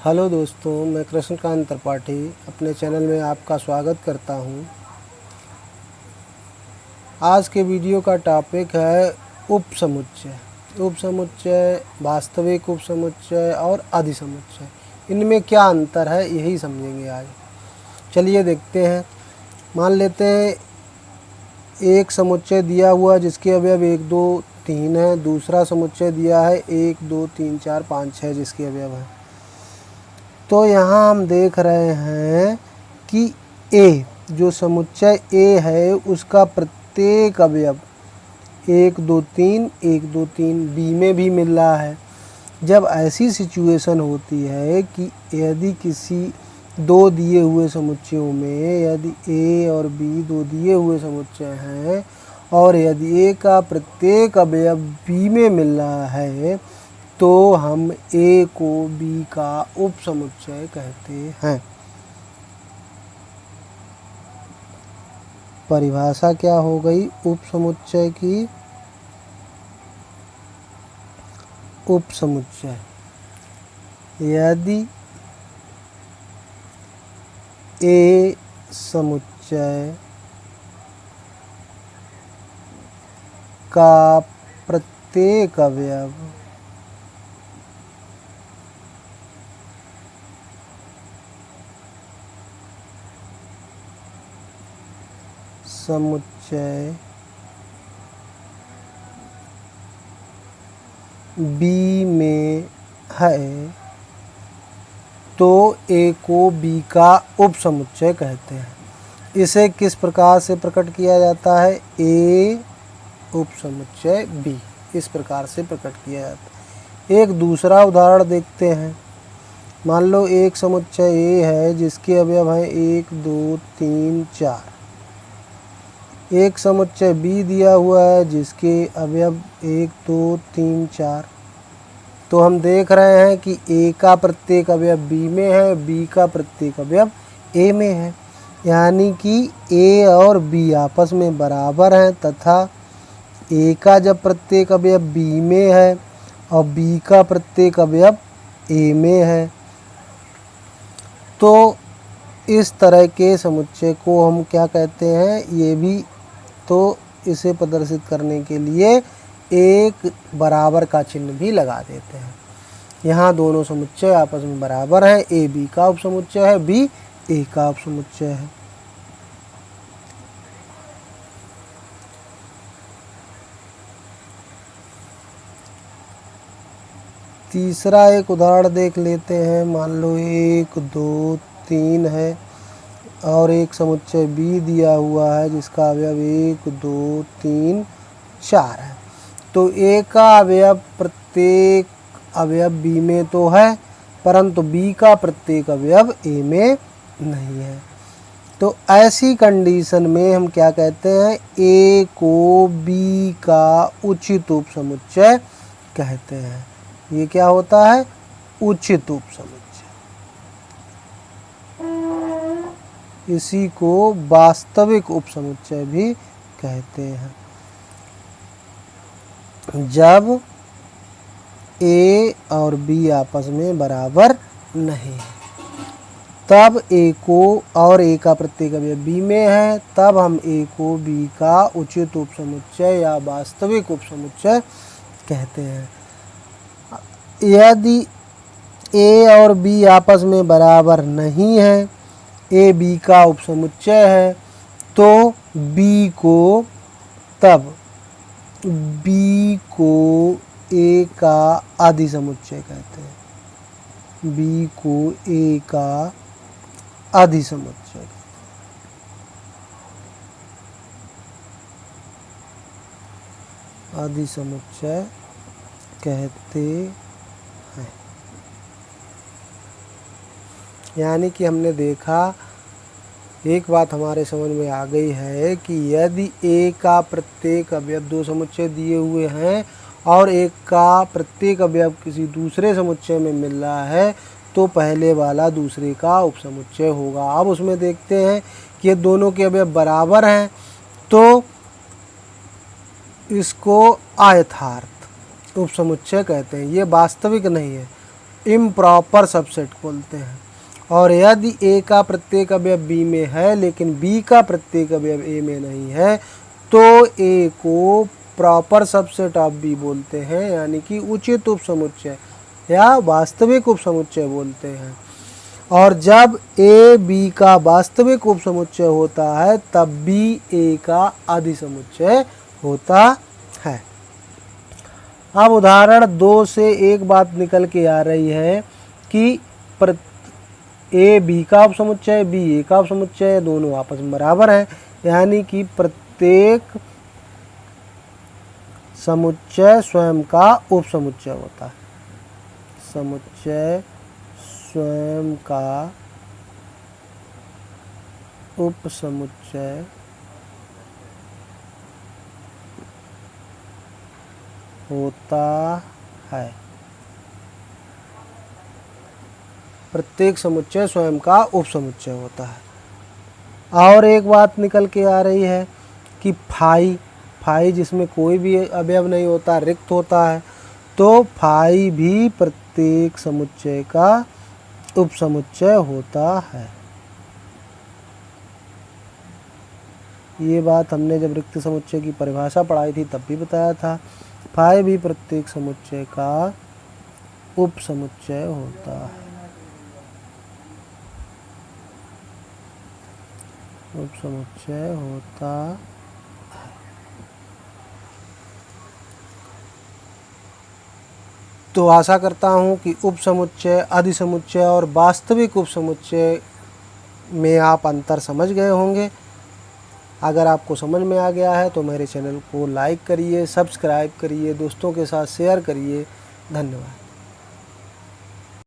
Hello दोस्तों, मैं कृष्णकांत त्रिपाठी अपने चैनल में आपका स्वागत करता हूं। आज के वीडियो का टॉपिक है उपसमुच्चय। उपसमुच्चय, वास्तविक उपसमुच्चय और अधिसमुच्चय, इनमें क्या अंतर है यही समझेंगे आज। चलिए देखते हैं। मान लेते हैं एक समुच्चय दिया हुआ जिसके अवयव 1, 2, 3 है। दूसरा समुच्चय दिया है 1, 2, 3, 4, 5, 6 जिसके अवयव है। तो यहाँ हम देख रहे हैं कि ए, जो समुच्चय ए है उसका प्रत्येक अवयव 1, 2, 3, 1, 2, 3 बी में भी मिल रहा है। जब ऐसी सिचुएशन होती है कि यदि किसी दो दिए हुए समुच्चयों में यदि ए और बी दो दिए हुए समुच्चय हैं और यदि ए का प्रत्येक अवयव बी में मिल रहा है तो हम ए को बी का उपसमुच्चय कहते हैं। परिभाषा क्या हो गई उपसमुच्चय की? उपसमुच्चय यदि ए समुच्चय का प्रत्येक अवयव समुच्चय बी में है तो ए को बी का उपसमुच्चय कहते हैं। इसे किस प्रकार से प्रकट किया जाता है? ए उपसमुच्चय बी, इस प्रकार से प्रकट किया जाता है। एक दूसरा उदाहरण देखते हैं। मान लो एक समुच्चय ए है जिसके अवयव हैं 1, 2, 3, 4। एक समुच्चय बी दिया हुआ है जिसके अवयव 1, 2, 3, 4। तो हम देख रहे हैं कि ए का प्रत्येक अवयव बी में है, बी का प्रत्येक अवयव ए में है, यानी कि ए और बी आपस में बराबर हैं तथा ए का जब प्रत्येक अवयव बी में है और बी का प्रत्येक अवयव ए में है तो इस तरह के समुच्चय को हम क्या कहते हैं? ये भी तो इसे प्रदर्शित करने के लिए एक बराबर का चिन्ह भी लगा देते हैं। यहाँ दोनों समुच्चय आपस में बराबर हैं। ए बी का उपसमुच्चय है, बी ए का उपसमुच्चय है। तीसरा एक उदाहरण देख लेते हैं। मान लो 1, 2, 3 है और एक समुच्चय बी दिया हुआ है जिसका अवयव 1, 2, 3, 4 है। तो ए का अवयव प्रत्येक अवयव बी में तो है परंतु बी का प्रत्येक अवयव ए में नहीं है। तो ऐसी कंडीशन में हम क्या कहते हैं? ए को बी का उचित उपसमुच्चय कहते हैं। ये क्या होता है? उचित उपसमुच्चय। इसी को वास्तविक उपसमुच्चय भी कहते हैं। जब ए और बी आपस में बराबर नहीं है तब ए को और ए का प्रत्येक अवयव बी में है तब हम ए को बी का उचित उपसमुच्चय या वास्तविक उपसमुच्चय कहते हैं। यदि ए और बी आपस में बराबर नहीं है, ए बी का उपसमुच्चय है तो बी को तब बी को ए का अधिसमुच्चय कहते हैं। बी को ए का अधिसमुच्चय कहते हैं। यानी कि हमने देखा, एक बात हमारे समझ में आ गई है कि यदि ए का प्रत्येक अवयव दो समुच्चय दिए हुए हैं और एक का प्रत्येक अवयव किसी दूसरे समुच्चय में मिल रहा है तो पहले वाला दूसरे का उपसमुच्चय होगा। अब उसमें देखते हैं कि ये दोनों के अवयव बराबर हैं तो इसको आयथार्थ उपसमुच्चय कहते हैं। ये वास्तविक नहीं है। इम्प्रॉपर सबसेट बोलते हैं। और यदि ए का प्रत्येक अवयव बी में है लेकिन बी का प्रत्येक अवयव ए में नहीं है तो ए को प्रॉपर सबसेट ऑफ बी बोलते हैं, यानी कि उचित उपसमुच्चय या वास्तविक उपसमुच्चय बोलते हैं। और जब ए बी का वास्तविक उपसमुच्चय होता है तब बी ए का अधिसमुच्चय होता है। अब उदाहरण 2 से एक बात निकल के आ रही है कि ए बी का उपसमुच्चय बी ए का उपसमुच्चय दोनों आपस में बराबर हैं, यानी कि प्रत्येक समुच्चय स्वयं का उपसमुच्चय होता है। समुच्चय स्वयं का उपसमुच्चय होता है। प्रत्येक समुच्चय स्वयं का उपसमुच्चय होता है। और एक बात निकल के आ रही है कि फाई जिसमें कोई भी अवयव नहीं होता, रिक्त होता है, तो फाई भी प्रत्येक समुच्चय का उपसमुच्चय होता है। ये बात हमने जब रिक्त समुच्चय की परिभाषा पढ़ाई थी तब भी बताया था। फाई भी प्रत्येक समुच्चय का उपसमुच्चय होता है। उपसमुच्चय होता है। तो आशा करता हूँ कि उपसमुच्चय, अधिसमुच्चय और वास्तविक उपसमुच्चय में आप अंतर समझ गए होंगे। अगर आपको समझ में आ गया है तो मेरे चैनल को लाइक करिए, सब्सक्राइब करिए, दोस्तों के साथ शेयर करिए। धन्यवाद।